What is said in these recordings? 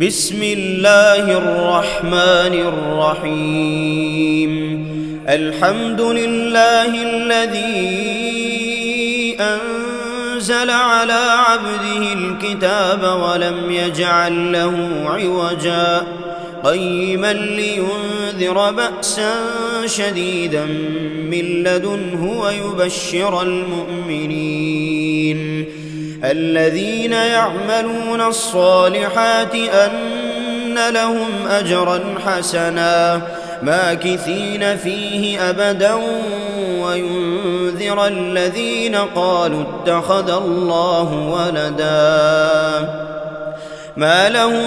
بسم الله الرحمن الرحيم. الحمد لله الذي أنزل على عبده الكتاب ولم يجعل له عوجا قيما لينذر بأسا شديدا من لدنه ويبشر المؤمنين الذين يعملون الصالحات أن لهم أجرا حسنا ماكثين فيه أبدا وينذر الذين قالوا اتخذ الله ولدا ما لهم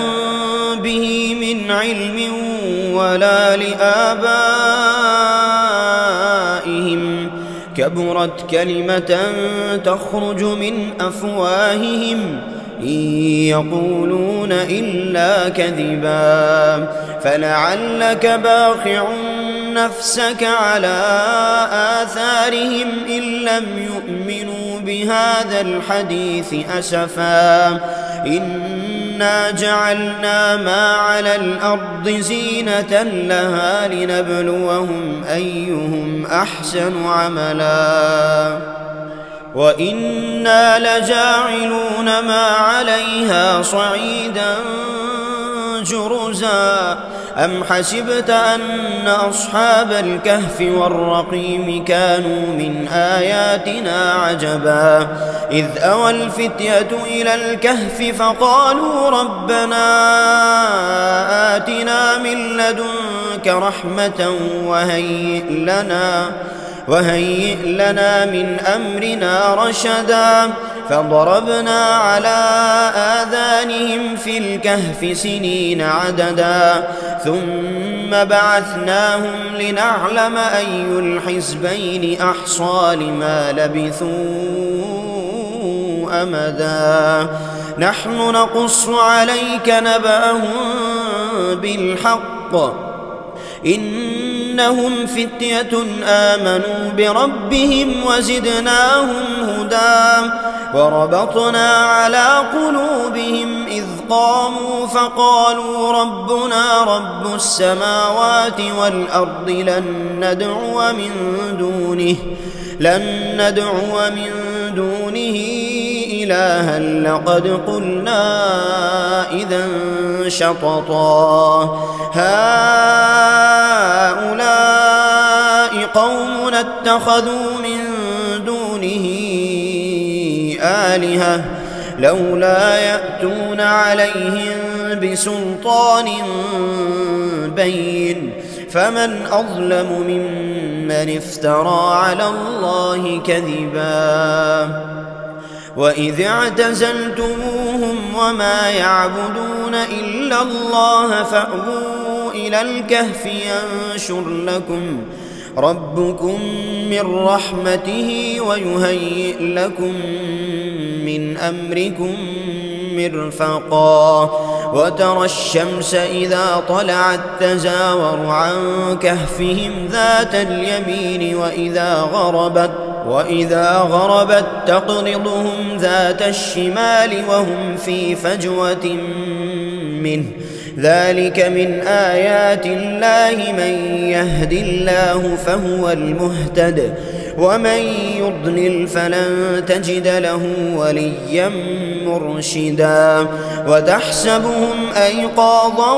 به من علم ولا لآبائهم كبرت كلمة تخرج من أفواههم إن يقولون إلا كذبا فلعلك باخع نفسك على آثارهم إن لم يؤمنوا بهذا الحديث أسفا إنا جعلنا ما على الأرض زينة لها لنبلوهم أيهم أحسن عملا وإنا لجاعلون ما عليها صعيدا جرزا أم حسبت أن أصحاب الكهف والرقيم كانوا من آياتنا عجبا إذ أوى الفتية إلى الكهف فقالوا ربنا آتنا من لدنك رحمة وهيئ لنا من أمرنا رشدا فضربنا على آذانهم في الكهف سنين عددا ثم بعثناهم لنعلم أي الحزبين أحصى لما لبثوا أمدا نحن نقص عليك نبأهم بالحق إنهم فتية آمنوا بربهم وزدناهم هدى وربطنا على قلوبهم إذ قاموا فقالوا ربنا رب السماوات والأرض لن ندعو من دونه إلها لقد قلنا إذا شططا هؤلاء قوم اتخذوا من دونه آلهة لولا يأتون عليهم بسلطان بين فمن أظلم ممن افترى على الله كذبا وإذ اعتزلتموهم وما يعبدون إلا الله فأووا إلى الكهف ينشر لكم ربكم من رحمته ويهيئ لكم من أمركم مرفقا وترى الشمس إذا طلعت تزاور عن كهفهم ذات اليمين وإذا غربت تقرضهم ذات الشمال وهم في فجوة منه ذلك من آيات الله من يهد الله فهو المهتد ومن يضلل فلن تجد له وليا مرشدا وتحسبهم أيقاظا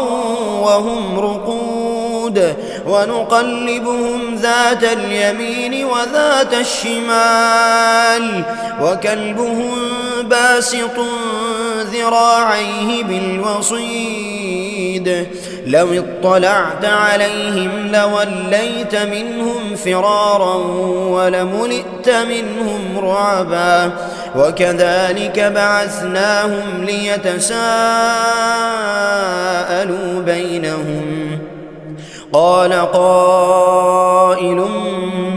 وهم رقود ونقلبهم ذات اليمين وذات الشمال وكلبهم باسط ذراعيه بالوصيد لو اطلعت عليهم لوليت منهم فرارا ولملئت منهم رعبا وكذلك بعثناهم ليتساءلوا بينهم قال قائل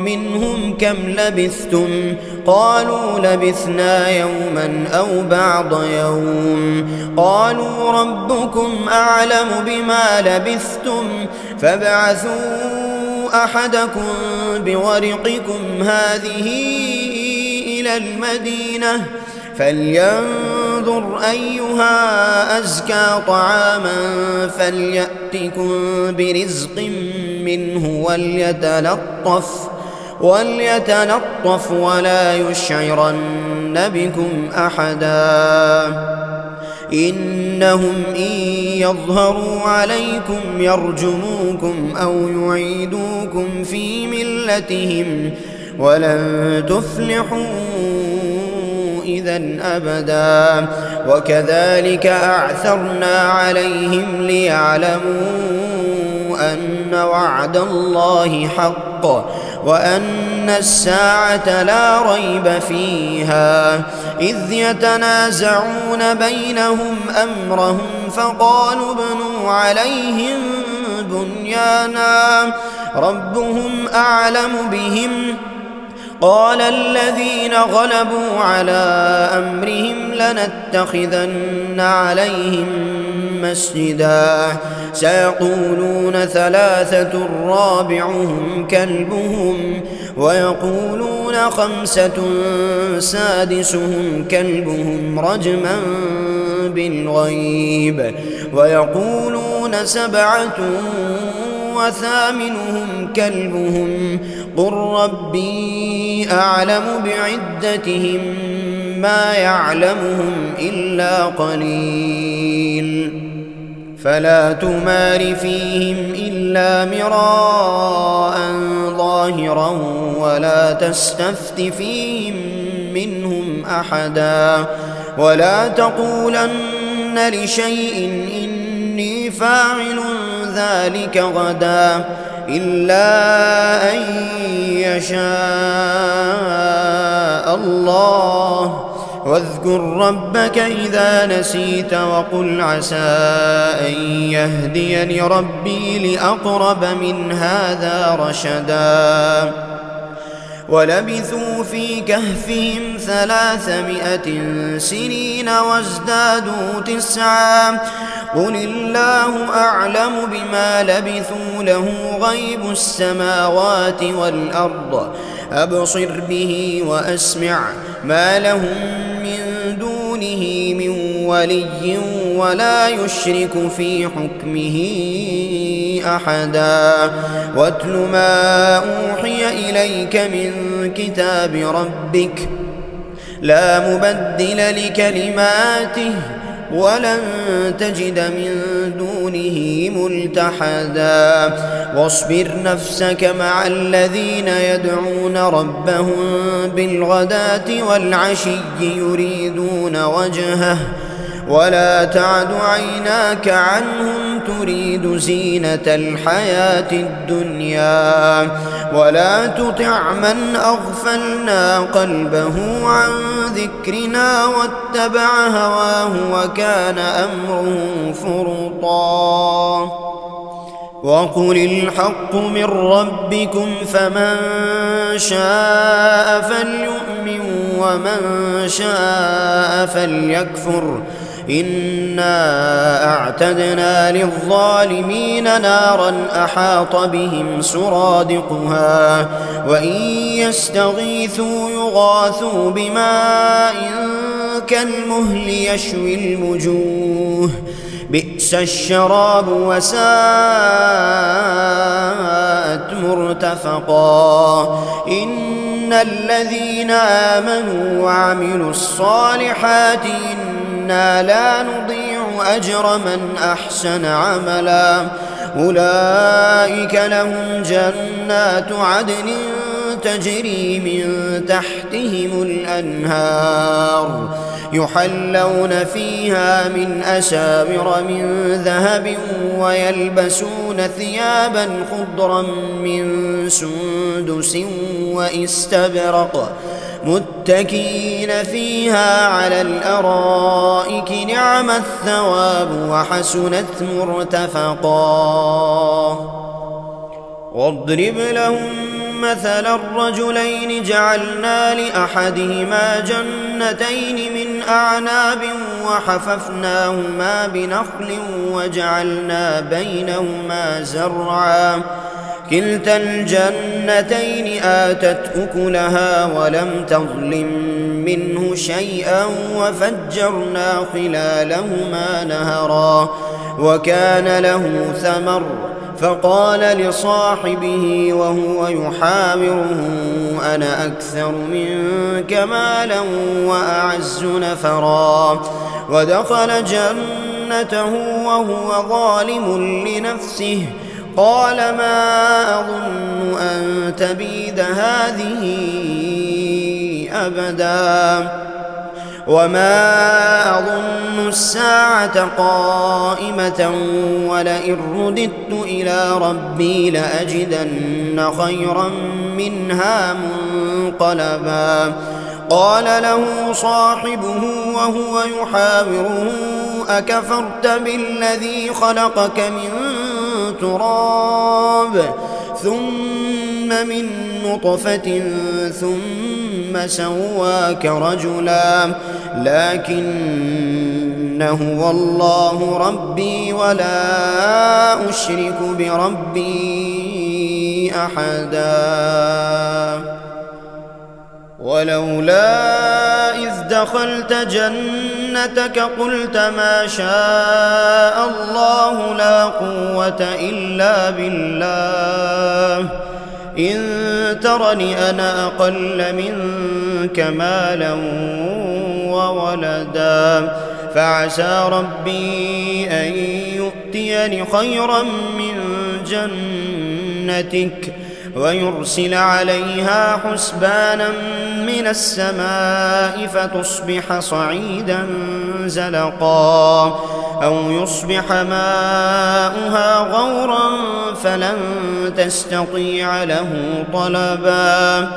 منهم كم لبثتم قالوا لبثنا يوما أو بعض يوم قالوا ربكم أعلم بما لبثتم فابعثوا أحدكم بورقكم هذه إلى المدينة فلينظر فلينظر أيها أزكى طعاما فليأتكم برزق منه وليتلطف ولا يشعرن بكم أحدا إنهم إن يظهروا عليكم يرجموكم أو يعيدوكم في ملتهم ولن تفلحوا إذا أبدا وكذلك أعثرنا عليهم ليعلموا أن وعد الله حق وأن الساعة لا ريب فيها إذ يتنازعون بينهم أمرهم فقالوا ابنوا عليهم بنيانا ربهم أعلم بهم قال الذين غلبوا على أمرهم لنتخذن عليهم مسجدا سيقولون ثلاثة رابعهم كلبهم ويقولون خمسة سادسهم كلبهم رجما بالغيب ويقولون سبعة وثامنهم كلبهم قل ربي أعلم بعدتهم ما يعلمهم إلا قليل فلا تمار فيهم إلا مراء ظاهرا ولا تستفت فيهم منهم أحدا ولا تقولن لشيء إني فاعل ذلك غدا إلا أن يشاء الله واذكر ربك إذا نسيت وقل عسى أن يهديني ربي لأقرب من هذا رشدا ولبثوا في كهفهم 300 سنين وازدادوا 9 قل الله أعلم بما لبثوا له غيب السماوات والأرض أبصر به وأسمع ما لهم من دونه من ولي ولا يشرك في حكمه أحدا واتل ما أوحي إليك من كتاب ربك لا مبدل لكلماته ولن تجد من دونه ملتحدا واصبر نفسك مع الذين يدعون ربهم بالغداة والعشي يريدون وجهه ولا تعد عيناك عنهم تريد زينة الحياة الدنيا ولا تطع من أغفلنا قلبه عن ذكرنا واتبع هواه وكان أمره فرطا وقل الحق من ربكم فمن شاء فليؤمن ومن شاء فليكفر إنا أعتدنا للظالمين نارا أحاط بهم سرادقها وإن يستغيثوا يغاثوا بماء كالمهل يشوي الوجوه بئس الشراب وساءت مرتفقا إن الذين آمنوا وعملوا الصالحات إنا لا نضيع أجر من أحسن عملا أولئك لهم جنات عدن تجري من تحتهم الأنهار يحلون فيها من أساور من ذهب ويلبسون ثيابا خضرا من سندس وإستبرق متكئين فيها على الأرائك نعم الثواب وحسنت مرتفقا واضرب لهم مثل الرجلين جعلنا لأحدهما جنتين من أعناب وحففناهما بنخل وجعلنا بينهما زرعا كلتا الجنتين آتت أكلها ولم تظلم منه شيئا وفجرنا خلالهما نهرا وكان له ثمر فقال لصاحبه وهو يحاوره أنا أكثر منك مالا وأعز نفرا ودخل جنته وهو ظالم لنفسه قال ما أظن أن تبيد هذه أبدا وما أظن الساعة قائمة ولئن رددت إلى ربي لأجدن خيرا منها منقلبا قال له صاحبه وهو يحاوره أكفرت بالذي خلقك من تراب ثم من نطفة ثم سواك رجلا لكن هو الله ربي ولا أشرك بربي أحدا ولولا إذ دخلت جنتك قلت ما شاء الله لا قوة إلا بالله إن ترني أنا أقل منك مالا وولدا فعسى ربي أن يؤتيني خيرا من جنتك ويرسل عليها حسبانا من السماء فتصبح صعيدا زلقا أو يصبح ماؤها غورا فلن تستطيع له طلبا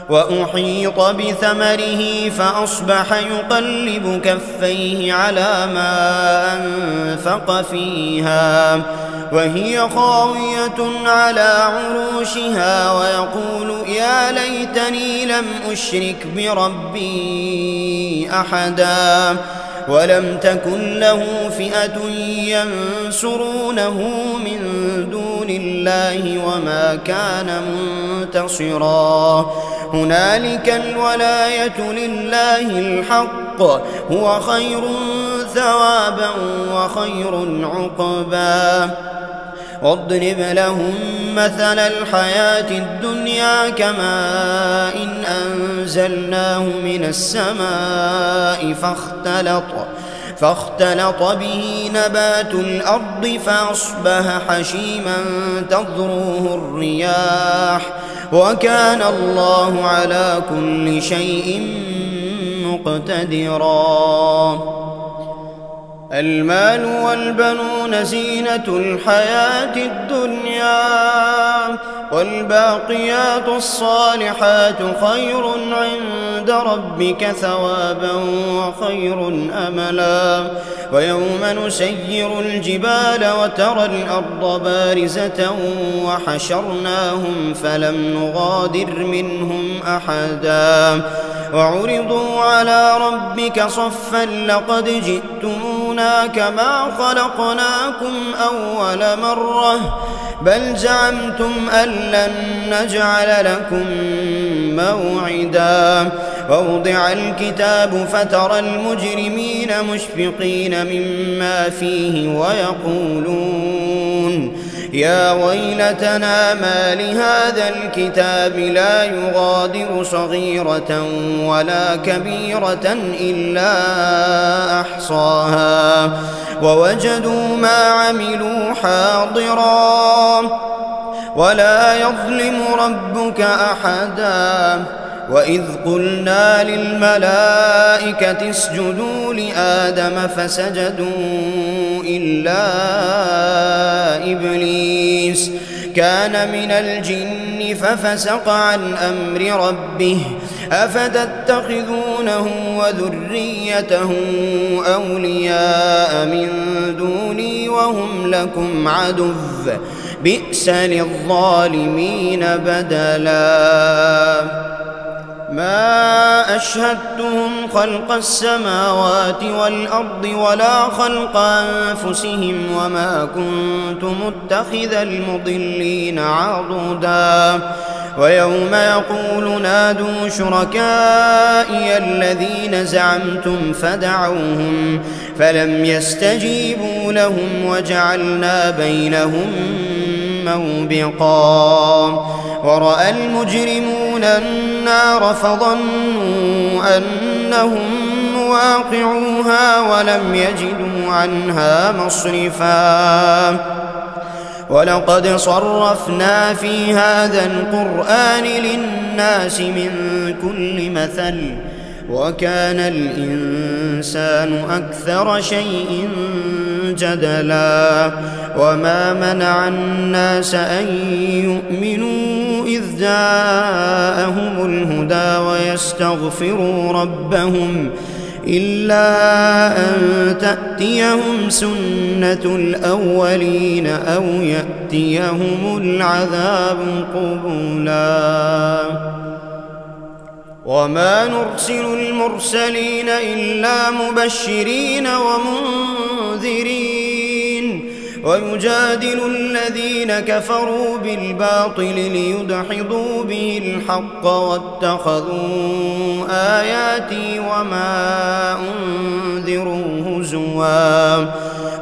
وأحيط بثمره فأصبح يقلب كفيه على ما أنفق فيها وهي خاوية على عروشها ويقول يا ليتني لم أشرك بربي أحدا ولم تكن له فئة ينصرونه من دون الله وما كان منتصرا هنالك الولاية لله الحق هو خير ثوابا وخير عقبا واضرب لهم مثل الحياة الدنيا كماء إن أنزلناه من السماء فاختلط به نبات الأرض فأصبح حشيما تذروه الرياح وكان الله على كل شيء مقتدرا المال والبنون زينة الحياة الدنيا والباقيات الصالحات خير عند ربك ثوابا وخير أملا ويوم نسير الجبال وترى الأرض بارزة وحشرناهم فلم نغادر منهم أحدا وعرضوا على ربك صفا لقد جئتمونا كما خلقناكم أول مرة بل زعمتم أن لن نجعل لكم موعدا ووضع الكتاب فترى المجرمين مشفقين مما فيه ويقولون يا ويلتنا ما لهذا الكتاب لا يغادر صغيرة ولا كبيرة إلا أحصاها ووجدوا ما عملوا حاضرا ولا يظلم ربك أحدا وإذ قلنا للملائكة اسجدوا لآدم فسجدوا إلا إبليس كان من الجن ففسق عن أمر ربه أفتتخذونه وذريته أولياء من دوني وهم لكم عدو بئس للظالمين بدلا ما أشهدتهم خلق السماوات والأرض ولا خلق أنفسهم وما كنت متخذ المضلين عضدا ويوم يقول نادوا شركائي الذين زعمتم فدعوهم فلم يستجيبوا لهم وجعلنا بينهم موبقا ورأى المجرمون النار فظنوا أنهم مواقعوها ولم يجدوا عنها مصرفا ولقد صرفنا في هذا القرآن للناس من كل مثل وكان الإنسان أكثر شيء جدلا وما منع الناس أن يؤمنوا إذ جاءهم الهدى ويستغفروا ربهم إلا أن تأتيهم سنة الأولين أو يأتيهم العذاب قبلا وما نرسل المرسلين إلا مبشرين ومنذرين ويجادل الذين كفروا بالباطل ليدحضوا به الحق واتخذوا آياتي وما أنذروا هزوا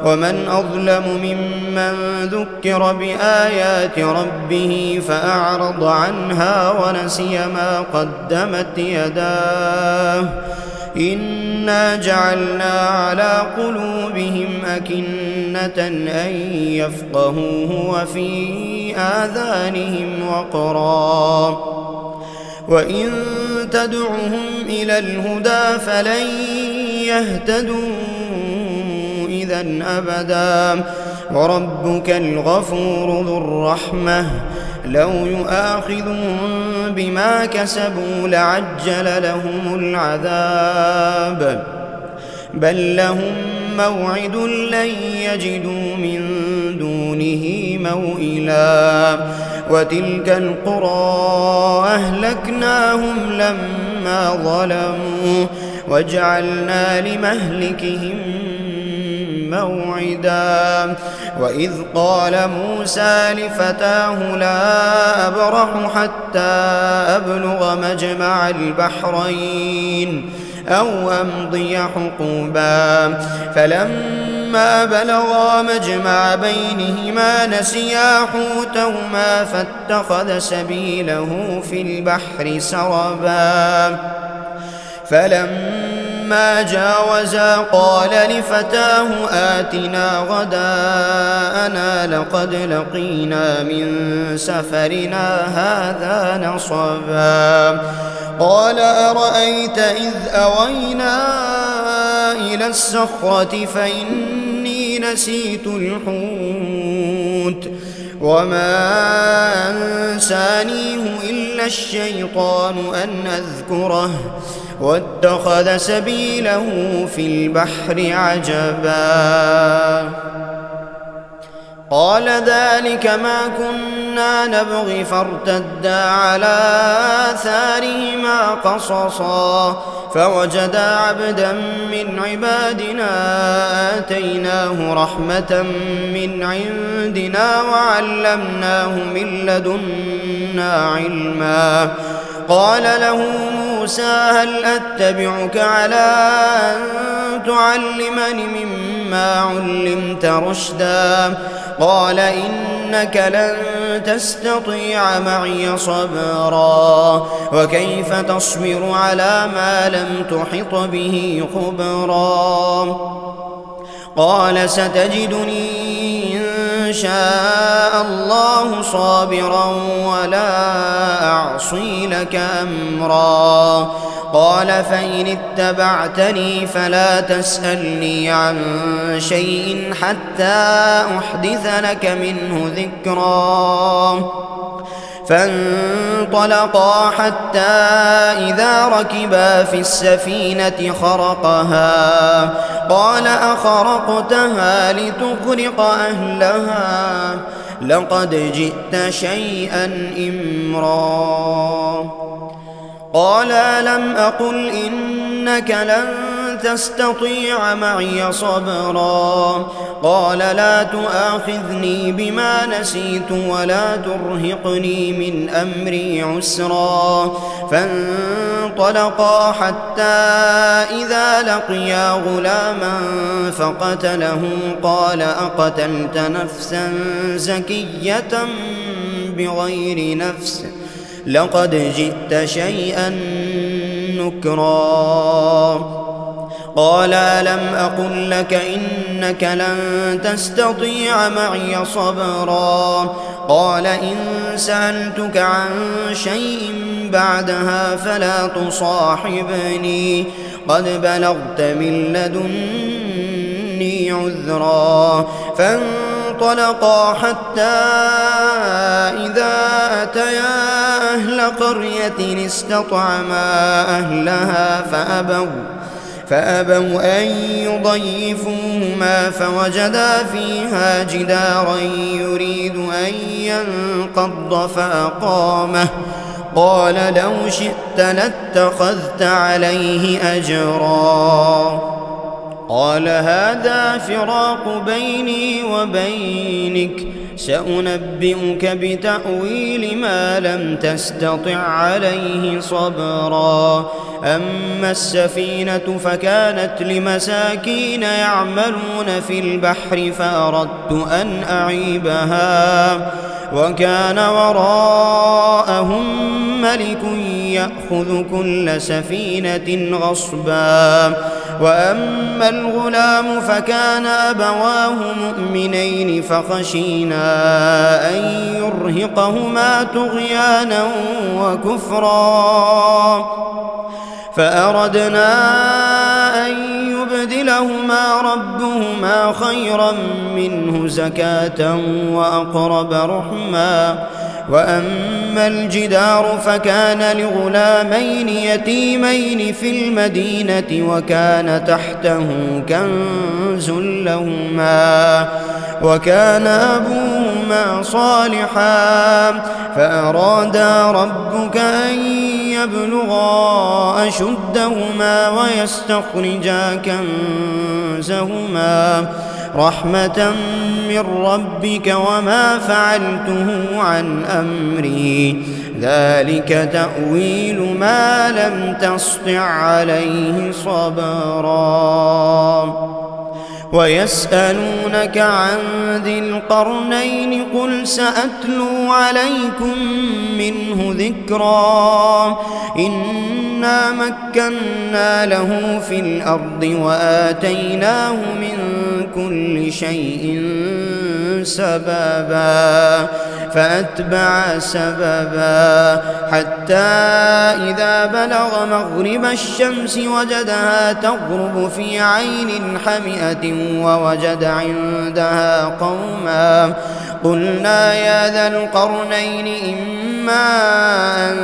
ومن أظلم ممن ذكر بآيات ربه فأعرض عنها ونسي ما قدمت يداه إنا جعلنا على قلوبهم أكنة أن يفقهوه وفي آذانهم وقرا وإن تدعهم إلى الهدى فلن يهتدوا إذا أبدا وربك الغفور ذو الرحمة لو يؤاخذهم بما كسبوا لعجل لهم العذاب بل لهم موعد لن يجدوا من دونه موئلا وتلك القرى أهلكناهم لما ظلموا وجعلنا لمهلكهم موعدا وإذ قال موسى لفتاه لا أبرح حتى أبلغ مجمع البحرين أو أمضي حقبا فلما بلغا مجمع بينهما نسيا حوتهما فاتخذ سبيله في البحر سربا فلما جاوزا قال لفتاه آتنا غداءنا لقد لقينا من سفرنا هذا نصبا قال أرأيت إذ أوينا إلى الصخرة فإني نسيت الحوت وما أنسانيه إلا الشيطان أن أذكره واتخذ سبيله في البحر عجبا قال ذلك ما كنا نبغي فارتدا على آثارهما قصصا فوجدا عبدا من عبادنا آتيناه رحمة من عندنا وعلمناه من لدنا علما قال له موسى هل أتبعك على أن تعلمني مما علمت رشدا قال إنك لن تستطيع معي صبرا وكيف تصبر على ما لم تحط به خبرا قال ستجدني إن شاء الله صابرا ولا أعصي لك أمرا قال فإن اتبعتني فلا تسألني عن شيء حتى أحدث لك منه ذكرا فانطلقا حتى إذا ركبا في السفينة خرقها قال أخرقتها لتغرق أهلها لقد جئت شيئا إمرا قال لم أقل إنك لن تستطيع معي صبرا قال لا تؤاخذني بما نسيت ولا ترهقني من أمري عسرا فانطلقا حتى إذا لقيا غلاما فقتله قال أقتلت نفسا زكية بغير نفس لقد جئت شيئا نكرا قال ألم أقل لك إنك لن تستطيع معي صبرا قال إن سألتك عن شيء بعدها فلا تصاحبني قد بلغت من لدني عذرا فانطلقا حتى إذا أتيا أهل قرية استطعما أهلها فأبوا أن يضيفوهما فوجدا فيها جدارا يريد أن ينقض فأقامه قال لو شئت لاتخذت عليه أجرا قال هذا فراق بيني وبينك سأنبئك بتأويل ما لم تستطع عليه صبرا أما السفينة فكانت لمساكين يعملون في البحر فأردت أن أعيبها وكان وراءهم ملك يأخذ كل سفينة غصبا وأما الغلام فكان أبواه مؤمنين فخشينا أن يرهقهما طغيانا وكفرا فأردنا أن يبدلهما ربهما خيرا منه زكاة وأقرب رحما وأما الجدار فكان لغلامين يتيمين في المدينة وكان تحته كنز لهما وكان أبوهما صالحا فأرادا ربك أن يبلغا أشدهما ويستخرجا كنزهما رحمة من ربك وما فعلته عن أمري ذلك تأويل ما لم تسطع عليه صبرا ويسألونك عن ذي القرنين قل سأتلو عليكم منه ذكرا إنا مكنا له في الأرض وآتيناه من كل شيء سببا فأتبع سببا حتى إذا بلغ مغرب الشمس وجدها تغرب في عين حمئة ووجد عندها قوما قلنا يا ذا القرنين إما أن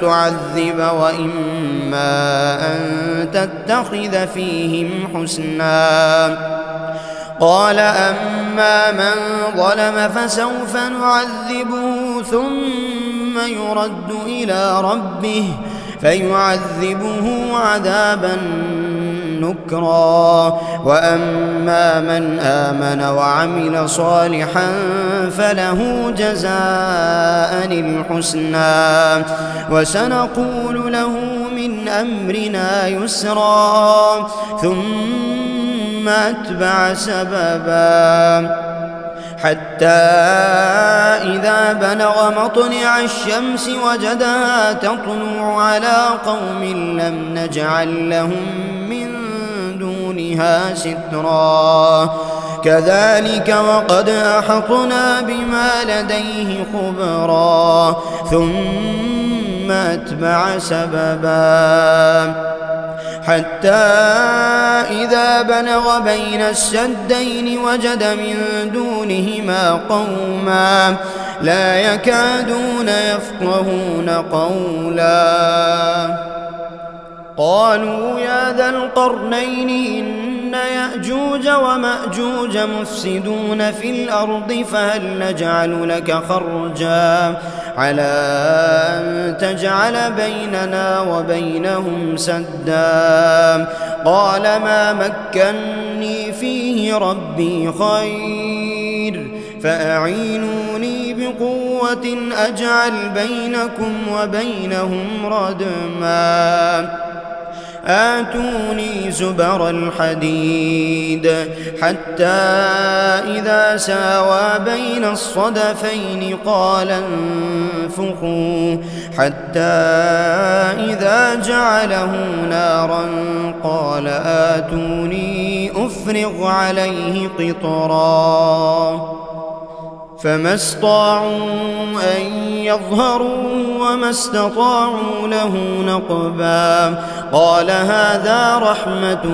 تعذب وإما أن تتخذ فيهم حسنا قال أما من ظلم فسوف نعذبه ثم يرد إلى ربه فيعذبه عذابا نكرا وأما من آمن وعمل صالحا فله جزاء الحسنى وسنقول له من أمرنا يسرا ثم أتبع سببا حتى إذا بلغ مطلع الشمس وجدها تطلع على قوم لم نجعل لهم من دونها سترا كذلك وقد أحطنا بما لديه خبرا ثم أتبع سببا حتى إذا بلغ بين السدين وجد من دونهما قوما لا يكادون يفقهون قولا قالوا يا ذا القرنين إن يأجوج ومأجوج مفسدون في الأرض فهل نجعل لك خرجا على أن تجعل بيننا وبينهم سدا قال ما مكني فيه ربي خير فأعينوني بقوة أجعل بينكم وبينهم ردما آتوني زبر الحديد حتى إذا ساوى بين الصدفين قال انفخوا حتى إذا جعله نارا قال آتوني أفرغ عليه قطرا فما استطاعوا أن يظهروا وما استطاعوا له نقبا قال هذا رحمة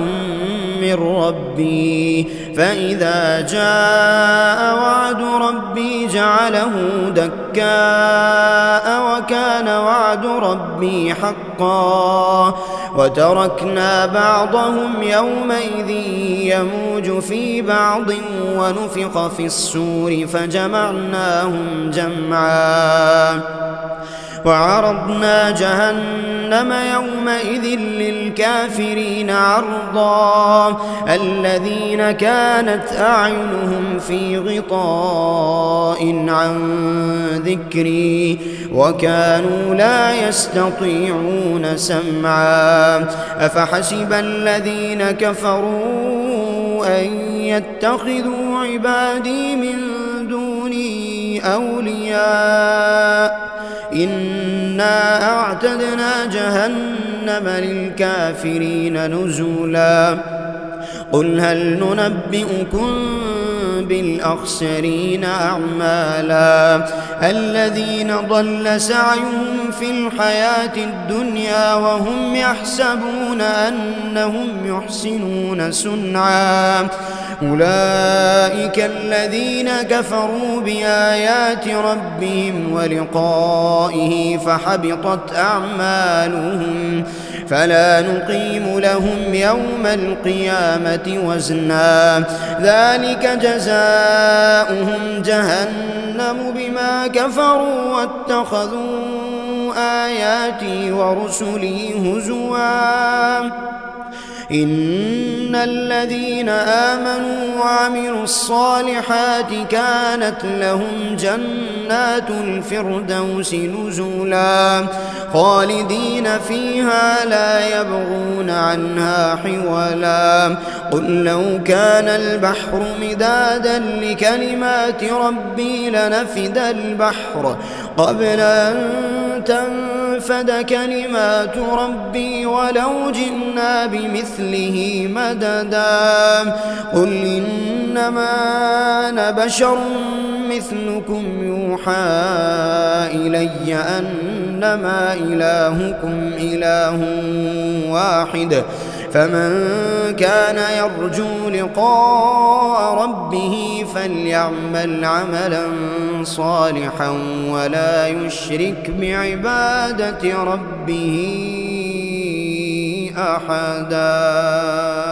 من ربي فإذا جاء وعد ربي جعله دكاء وكان وعد ربي حقا وتركنا بعضهم يومئذ يموج في بعض ونفخ في السور فجمعناهم جمعا وعرضنا جهنم يومئذ للكافرين عرضا الذين كانت أعينهم في غطاء عن ذكري وكانوا لا يستطيعون سمعا أفحسب الذين كفروا أن يتخذوا عبادي من دوني أولياء إنا أعتدنا جهنم للكافرين نزلا قل هل ننبئكم بالأخسرين أعمالا الذين ضل سعيهم في الحياة الدنيا وهم يحسبون أنهم يحسنون صنعا أولئك الذين كفروا بآيات ربهم ولقائه فحبطت أعمالهم فلا نقيم لهم يوم القيامة وزنا ذلك جزاؤهم جهنم بما كفروا واتخذوا آياتي ورسلي هزوا إن الذين آمنوا وعملوا الصالحات كانت لهم جنات الفردوس نزلا خالدين فيها لا يبغون عنها حولا قل لو كان البحر مدادا لكلمات ربي لنفد البحر قبل أن تنفد كلمات ربي ولو جئنا بمثله مددا قل إنما أنا بشر مثلكم يوحى إلي أنما إلهكم إله واحد فمن كان يرجو لقاء ربه فليعمل عملا صالحا ولا يشرك بعبادة ربه أحدا.